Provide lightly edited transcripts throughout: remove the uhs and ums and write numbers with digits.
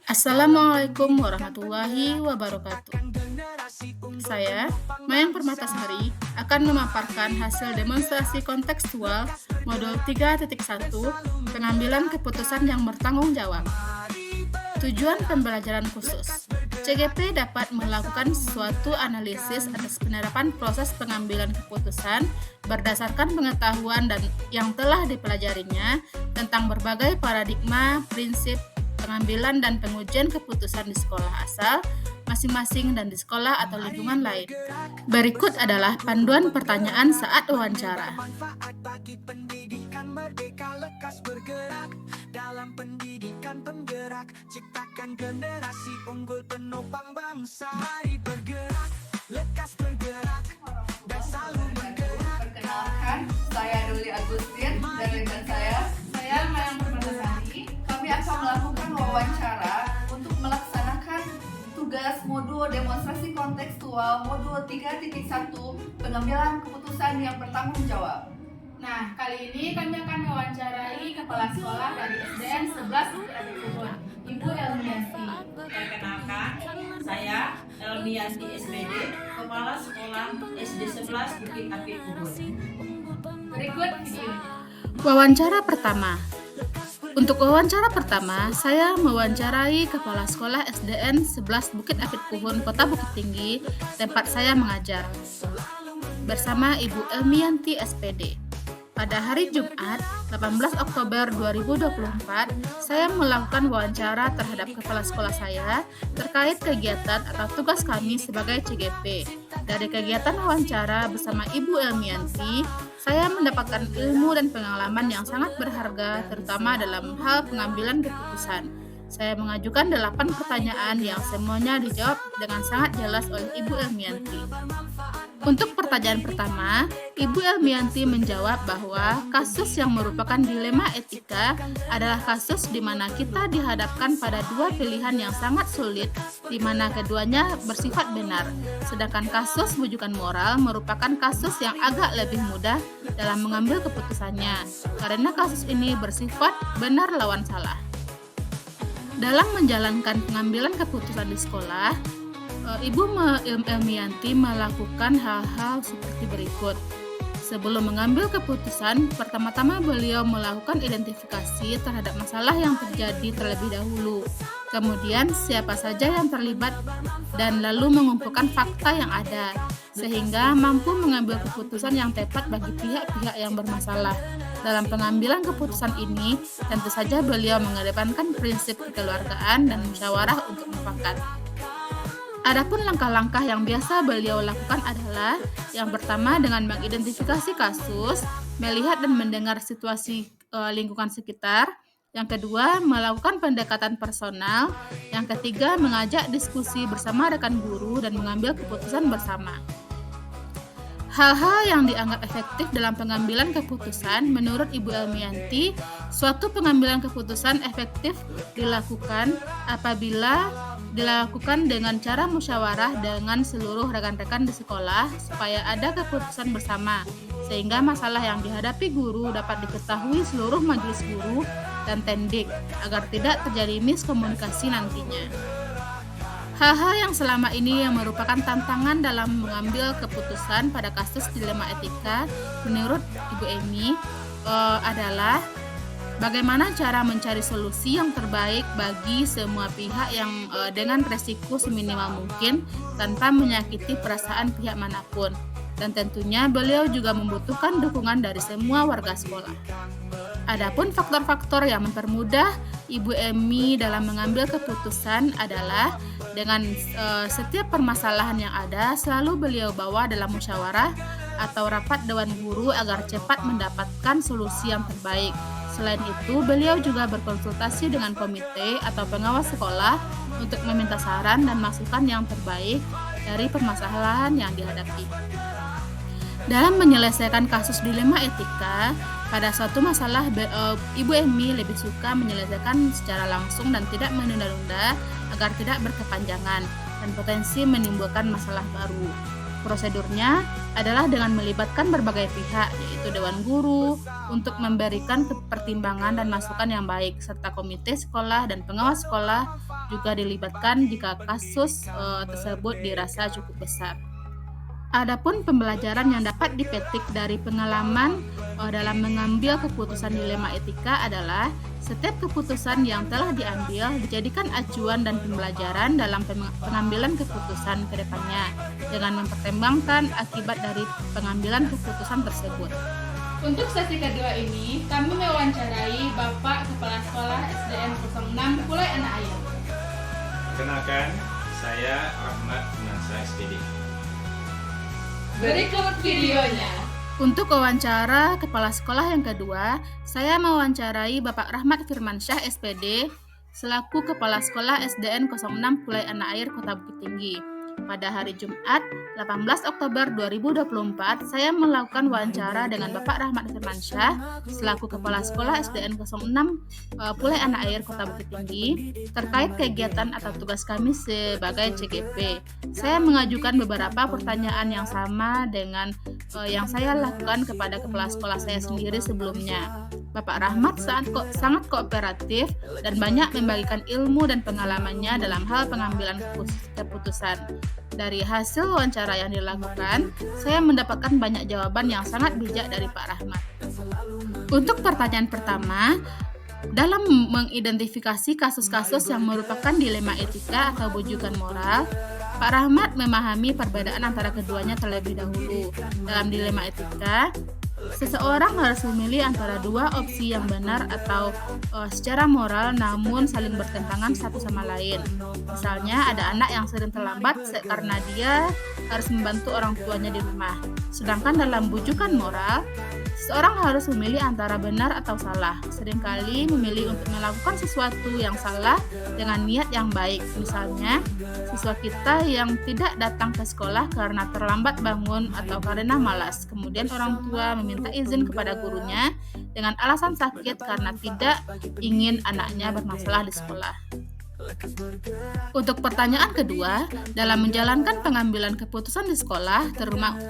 Assalamualaikum warahmatullahi wabarakatuh. Saya, Mayang Permatasari, akan memaparkan hasil demonstrasi kontekstual modul 3.1 pengambilan keputusan yang bertanggung jawab. Tujuan pembelajaran khusus. CGP dapat melakukan suatu analisis atas penerapan proses pengambilan keputusan berdasarkan pengetahuan yang telah dipelajarinya tentang berbagai paradigma, prinsip, pengambilan dan pengujian keputusan di sekolah asal masing-masing dan di sekolah atau lingkungan lain. Berikut adalah panduan pertanyaan saat wawancara. Dalam pendidikan penggerak, ciptakan generasi unggul penopang bangsa. Mari bergerak, lekas bergerak, dan selalu bergerak. Perkenalkan, saya Duli Agustin dan rekan saya Mayang Permatasari. Kami akan melakukan wawancara untuk melaksanakan tugas modul demonstrasi kontekstual modul 3.1 pengambilan keputusan yang bertanggung jawab. Nah, kali ini kami akan mewawancarai kepala sekolah dari SDN 11 Bukit Api Puhun, Ibu Elmianti. Perkenalkan, saya Elmianti SPD, Kepala Sekolah SD 11 Bukit Api Puhun. Berikut videonya. Wawancara pertama. Untuk wawancara pertama, saya mewawancarai Kepala Sekolah SDN 11 Bukit Api Puhun, Kota Bukit Tinggi, tempat saya mengajar, bersama Ibu Elmianti SPD. Pada hari Jumat, 18 Oktober 2024, saya melakukan wawancara terhadap kepala sekolah saya terkait kegiatan atau tugas kami sebagai CGP. Dari kegiatan wawancara bersama Ibu Elmianti, saya mendapatkan ilmu dan pengalaman yang sangat berharga, terutama dalam hal pengambilan keputusan. Saya mengajukan 8 pertanyaan yang semuanya dijawab dengan sangat jelas oleh Ibu Elmianti. Untuk pertanyaan pertama, Ibu Elmianti menjawab bahwa kasus yang merupakan dilema etika adalah kasus di mana kita dihadapkan pada dua pilihan yang sangat sulit, di mana keduanya bersifat benar. Sedangkan kasus bujukan moral merupakan kasus yang agak lebih mudah dalam mengambil keputusannya, karena kasus ini bersifat benar lawan salah. Dalam menjalankan pengambilan keputusan di sekolah, Ibu Elmianti melakukan hal-hal seperti berikut. Sebelum mengambil keputusan, pertama-tama beliau melakukan identifikasi terhadap masalah yang terjadi terlebih dahulu. Kemudian siapa saja yang terlibat dan lalu mengumpulkan fakta yang ada, sehingga mampu mengambil keputusan yang tepat bagi pihak-pihak yang bermasalah. Dalam pengambilan keputusan ini, tentu saja beliau mengedepankan prinsip kekeluargaan dan musyawarah untuk mufakat. Adapun langkah-langkah yang biasa beliau lakukan adalah yang pertama dengan mengidentifikasi kasus, melihat dan mendengar situasi lingkungan sekitar, yang kedua melakukan pendekatan personal, yang ketiga mengajak diskusi bersama rekan guru dan mengambil keputusan bersama. Hal-hal yang dianggap efektif dalam pengambilan keputusan menurut Ibu Elmianti, suatu pengambilan keputusan efektif dilakukan apabila dilakukan dengan cara musyawarah dengan seluruh rekan-rekan di sekolah supaya ada keputusan bersama, sehingga masalah yang dihadapi guru dapat diketahui seluruh majelis guru dan tendik agar tidak terjadi miskomunikasi nantinya. Hal-hal yang selama ini yang merupakan tantangan dalam mengambil keputusan pada kasus dilema etika menurut Ibu Emi adalah bagaimana cara mencari solusi yang terbaik bagi semua pihak yang dengan resiko seminimal mungkin tanpa menyakiti perasaan pihak manapun. Dan tentunya beliau juga membutuhkan dukungan dari semua warga sekolah. Adapun faktor-faktor yang mempermudah Ibu Emi dalam mengambil keputusan adalah dengan setiap permasalahan yang ada selalu beliau bawa dalam musyawarah atau rapat dewan guru agar cepat mendapatkan solusi yang terbaik. Selain itu, beliau juga berkonsultasi dengan komite atau pengawas sekolah untuk meminta saran dan masukan yang terbaik dari permasalahan yang dihadapi. Dalam menyelesaikan kasus dilema etika, pada suatu masalah Ibu Emi lebih suka menyelesaikan secara langsung dan tidak menunda-nunda agar tidak berkepanjangan dan potensi menimbulkan masalah baru. Prosedurnya adalah dengan melibatkan berbagai pihak, yaitu Dewan Guru, untuk memberikan pertimbangan dan masukan yang baik, serta komite sekolah dan pengawas sekolah juga dilibatkan jika kasus tersebut dirasa cukup besar. Adapun pembelajaran yang dapat dipetik dari pengalaman dalam mengambil keputusan dilema etika adalah setiap keputusan yang telah diambil dijadikan acuan dan pembelajaran dalam pengambilan keputusan ke depannya dengan mempertimbangkan akibat dari pengambilan keputusan tersebut. Untuk sesi kedua ini, kami mewawancarai Bapak Kepala Sekolah SDN 06 Pulai Anak Air. Kenalkan, saya Rahmat Finansa SPD. Berikut videonya. Untuk wawancara kepala sekolah yang kedua, saya mewawancarai Bapak Rahmat Firmansyah SPD selaku Kepala Sekolah SDN 06 Pulai Anak Air Kota Bukit Tinggi. Pada hari Jumat, 18 Oktober 2024, saya melakukan wawancara dengan Bapak Rahmat Firmansyah selaku Kepala Sekolah SDN 06 Pulai Anak Air Kota Bukit Tinggi terkait kegiatan atau tugas kami sebagai CGP. Saya mengajukan beberapa pertanyaan yang sama dengan yang saya lakukan kepada kepala sekolah saya sendiri sebelumnya. Bapak Rahmat sangat kooperatif dan banyak membagikan ilmu dan pengalamannya dalam hal pengambilan keputusan. Dari hasil wawancara yang dilakukan, saya mendapatkan banyak jawaban yang sangat bijak dari Pak Rahmat. Untuk pertanyaan pertama, dalam mengidentifikasi kasus-kasus yang merupakan dilema etika atau bujukan moral, Pak Rahmat memahami perbedaan antara keduanya terlebih dahulu. Dalam dilema etika, seseorang harus memilih antara dua opsi yang benar atau secara moral namun saling bertentangan satu sama lain. Misalnya ada anak yang sering terlambat karena dia harus membantu orang tuanya di rumah. Sedangkan dalam bujukan moral, seseorang harus memilih antara benar atau salah. Seringkali memilih untuk melakukan sesuatu yang salah dengan niat yang baik. Misalnya, siswa kita yang tidak datang ke sekolah karena terlambat bangun atau karena malas. Kemudian orang tua meminta izin kepada gurunya dengan alasan sakit karena tidak ingin anaknya bermasalah di sekolah. Untuk pertanyaan kedua, dalam menjalankan pengambilan keputusan di sekolah,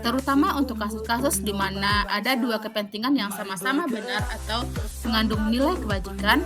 terutama untuk kasus-kasus di mana ada dua kepentingan yang sama-sama benar atau mengandung nilai kewajiban,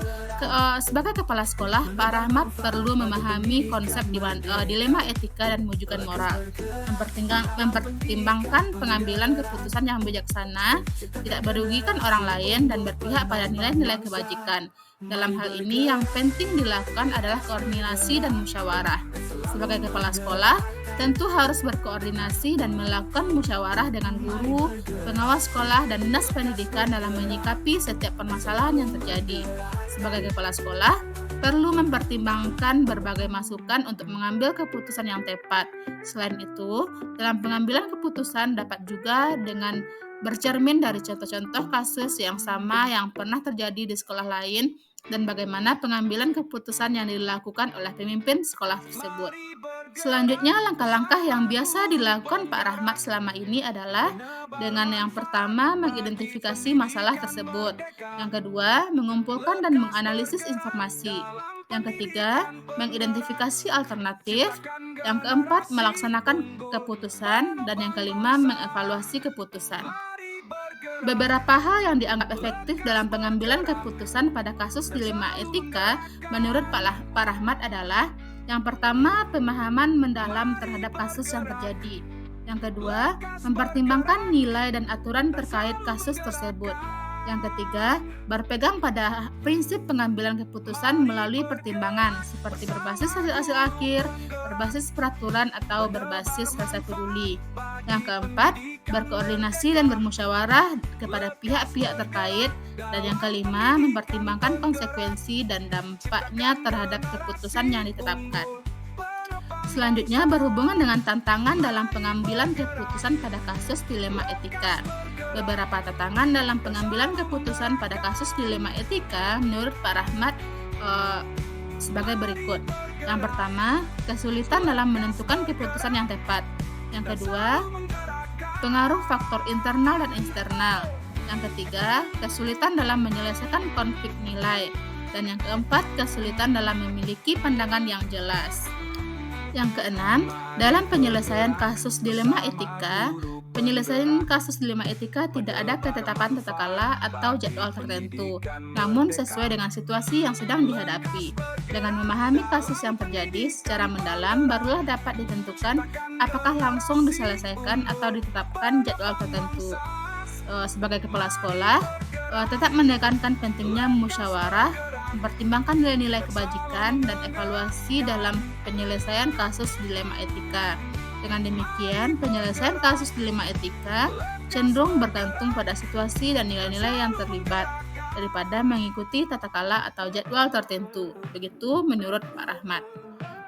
sebagai kepala sekolah, Pak Rahmat perlu memahami konsep dilema etika dan bujukan moral, mempertimbangkan pengambilan keputusan yang bijaksana, tidak merugikan orang lain, dan berpihak pada nilai-nilai kebajikan. Dalam hal ini, yang penting dilakukan adalah koordinasi dan musyawarah. Sebagai kepala sekolah, tentu harus berkoordinasi dan melakukan musyawarah dengan guru, pengawas sekolah, dan dinas pendidikan dalam menyikapi setiap permasalahan yang terjadi. Sebagai kepala sekolah, perlu mempertimbangkan berbagai masukan untuk mengambil keputusan yang tepat. Selain itu, dalam pengambilan keputusan dapat juga dengan bercermin dari contoh-contoh kasus yang sama yang pernah terjadi di sekolah lain dan bagaimana pengambilan keputusan yang dilakukan oleh pemimpin sekolah tersebut. Selanjutnya, langkah-langkah yang biasa dilakukan Pak Rahmat selama ini adalah dengan yang pertama, mengidentifikasi masalah tersebut. Yang kedua, mengumpulkan dan menganalisis informasi. Yang ketiga, mengidentifikasi alternatif. Yang keempat, melaksanakan keputusan. Dan yang kelima, mengevaluasi keputusan. Beberapa hal yang dianggap efektif dalam pengambilan keputusan pada kasus dilema etika menurut Pak Rahmat adalah yang pertama, pemahaman mendalam terhadap kasus yang terjadi. Yang kedua, mempertimbangkan nilai dan aturan terkait kasus tersebut. Yang ketiga, berpegang pada prinsip pengambilan keputusan melalui pertimbangan seperti berbasis hasil akhir, berbasis peraturan, atau berbasis rasa peduli. Yang keempat, berkoordinasi dan bermusyawarah kepada pihak-pihak terkait. Dan yang kelima, mempertimbangkan konsekuensi dan dampaknya terhadap keputusan yang ditetapkan. Selanjutnya, berhubungan dengan tantangan dalam pengambilan keputusan pada kasus dilema etika. Beberapa tantangan dalam pengambilan keputusan pada kasus dilema etika menurut Pak Rahmat sebagai berikut. Yang pertama, kesulitan dalam menentukan keputusan yang tepat. Yang kedua, pengaruh faktor internal dan eksternal. Yang ketiga, kesulitan dalam menyelesaikan konflik nilai. Dan yang keempat, kesulitan dalam memiliki pandangan yang jelas. Yang keenam, dalam penyelesaian kasus dilema etika, penyelesaian kasus dilema etika tidak ada ketetapan tata kala atau jadwal tertentu, namun sesuai dengan situasi yang sedang dihadapi. Dengan memahami kasus yang terjadi secara mendalam, barulah dapat ditentukan apakah langsung diselesaikan atau ditetapkan jadwal tertentu. Sebagai kepala sekolah, tetap menekankan pentingnya musyawarah, mempertimbangkan nilai-nilai kebajikan, dan evaluasi dalam penyelesaian kasus dilema etika. Dengan demikian, penyelesaian kasus dilema etika cenderung bergantung pada situasi dan nilai-nilai yang terlibat daripada mengikuti tata kala atau jadwal tertentu. Begitu menurut Pak Rahmat.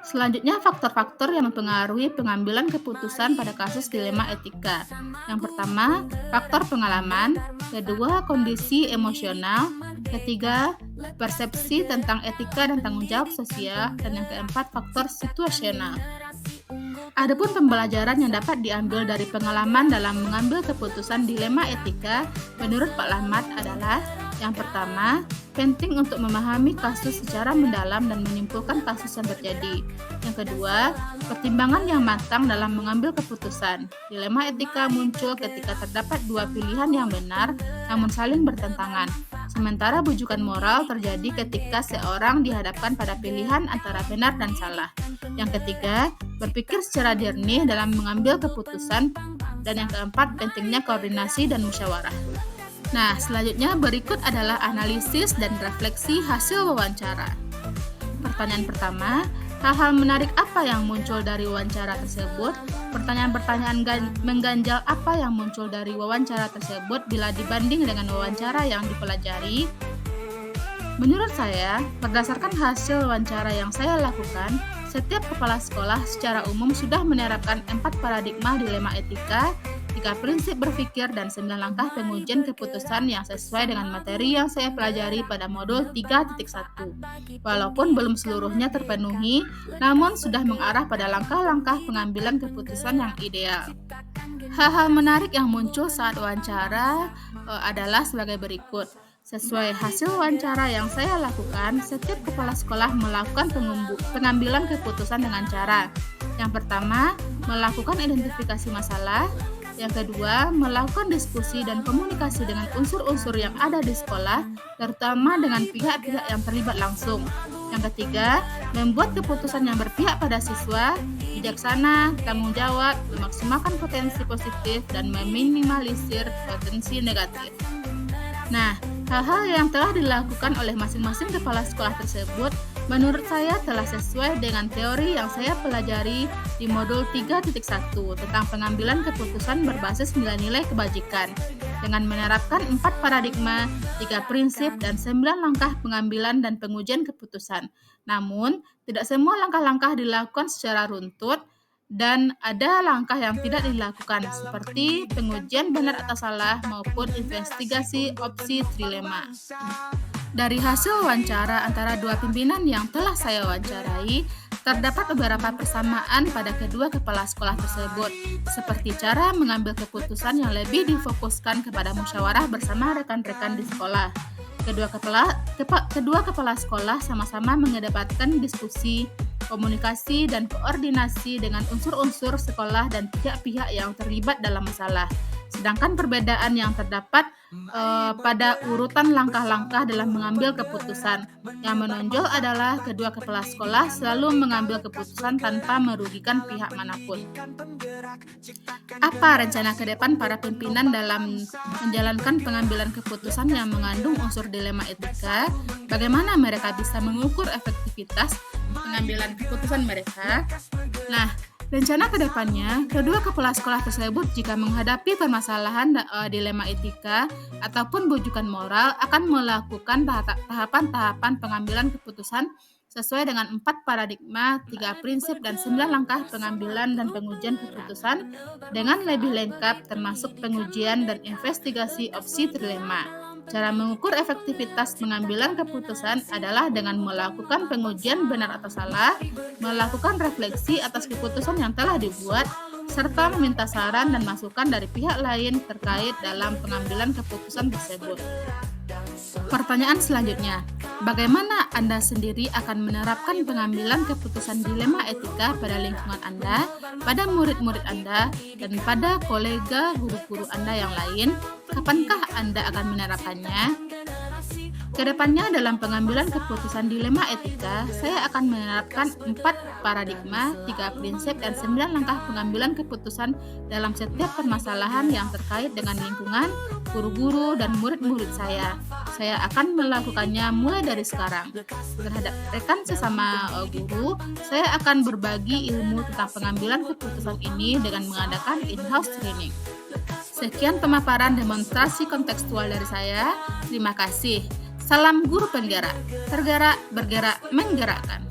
Selanjutnya, faktor-faktor yang mempengaruhi pengambilan keputusan pada kasus dilema etika. Yang pertama, faktor pengalaman. Kedua, kondisi emosional. Ketiga, persepsi tentang etika dan tanggung jawab sosial. Dan yang keempat, faktor situasional. Adapun pembelajaran yang dapat diambil dari pengalaman dalam mengambil keputusan dilema etika menurut Pak Rahmat adalah: yang pertama, penting untuk memahami kasus secara mendalam dan menyimpulkan kasus yang terjadi. Yang kedua, pertimbangan yang matang dalam mengambil keputusan. Dilema etika muncul ketika terdapat dua pilihan yang benar namun saling bertentangan. Sementara bujukan moral terjadi ketika seorang dihadapkan pada pilihan antara benar dan salah. Yang ketiga, berpikir secara jernih dalam mengambil keputusan. Dan yang keempat, pentingnya koordinasi dan musyawarah. Nah, selanjutnya berikut adalah analisis dan refleksi hasil wawancara. Pertanyaan pertama, hal-hal menarik apa yang muncul dari wawancara tersebut? Pertanyaan-pertanyaan mengganjal apa yang muncul dari wawancara tersebut bila dibanding dengan wawancara yang dipelajari? Menurut saya, berdasarkan hasil wawancara yang saya lakukan, setiap kepala sekolah secara umum sudah menerapkan 4 paradigma dilema etika, 3 prinsip berpikir, dan 9 langkah pengujian keputusan yang sesuai dengan materi yang saya pelajari pada modul 3.1. Walaupun belum seluruhnya terpenuhi, namun sudah mengarah pada langkah-langkah pengambilan keputusan yang ideal. Hal-hal menarik yang muncul saat wawancara adalah sebagai berikut. Sesuai hasil wawancara yang saya lakukan, setiap kepala sekolah melakukan pengambilan keputusan dengan cara: yang pertama, melakukan identifikasi masalah. Yang kedua, melakukan diskusi dan komunikasi dengan unsur-unsur yang ada di sekolah, terutama dengan pihak-pihak yang terlibat langsung. Yang ketiga, membuat keputusan yang berpihak pada siswa, bijaksana, tanggung jawab, memaksimalkan potensi positif, dan meminimalisir potensi negatif. Nah, hal-hal yang telah dilakukan oleh masing-masing kepala sekolah tersebut menurut saya telah sesuai dengan teori yang saya pelajari di modul 3.1 tentang pengambilan keputusan berbasis nilai-nilai kebajikan dengan menerapkan 4 paradigma, 3 prinsip, dan 9 langkah pengambilan dan pengujian keputusan. Namun, tidak semua langkah-langkah dilakukan secara runtut dan ada langkah yang tidak dilakukan seperti pengujian benar atau salah maupun investigasi opsi trilema. Dari hasil wawancara antara dua pimpinan yang telah saya wawancarai, terdapat beberapa persamaan pada kedua kepala sekolah tersebut, seperti cara mengambil keputusan yang lebih difokuskan kepada musyawarah bersama rekan-rekan di sekolah. Kedua kepala sekolah sama-sama mengedepankan diskusi, komunikasi, dan koordinasi dengan unsur-unsur sekolah dan pihak-pihak yang terlibat dalam masalah. Sedangkan perbedaan yang terdapat pada urutan langkah-langkah dalam mengambil keputusan. Yang menonjol adalah kedua kepala sekolah selalu mengambil keputusan tanpa merugikan pihak manapun. Apa rencana ke depan para pimpinan dalam menjalankan pengambilan keputusan yang mengandung unsur dilema etika? Bagaimana mereka bisa mengukur efektivitas pengambilan keputusan mereka? Nah, rencana ke depannya, kedua kepala sekolah tersebut jika menghadapi permasalahan dilema etika ataupun bujukan moral akan melakukan tahapan-tahapan pengambilan keputusan sesuai dengan 4 paradigma, 3 prinsip, dan 9 langkah pengambilan dan pengujian keputusan dengan lebih lengkap termasuk pengujian dan investigasi opsi trilema. Cara mengukur efektivitas pengambilan keputusan adalah dengan melakukan pengujian benar atau salah, melakukan refleksi atas keputusan yang telah dibuat, serta meminta saran dan masukan dari pihak lain terkait dalam pengambilan keputusan tersebut. Pertanyaan selanjutnya, bagaimana Anda sendiri akan menerapkan pengambilan keputusan dilema etika pada lingkungan Anda, pada murid-murid Anda, dan pada kolega guru-guru Anda yang lain? Kapankah Anda akan menerapkannya? Kedepannya dalam pengambilan keputusan dilema etika, saya akan menerapkan 4 paradigma, 3 prinsip, dan 9 langkah pengambilan keputusan dalam setiap permasalahan yang terkait dengan lingkungan, guru-guru, dan murid-murid saya. Saya akan melakukannya mulai dari sekarang. Terhadap rekan sesama guru, saya akan berbagi ilmu tentang pengambilan keputusan ini dengan mengadakan in-house training. Sekian pemaparan demonstrasi kontekstual dari saya. Terima kasih. Salam guru penggerak, tergerak, bergerak, menggerakkan.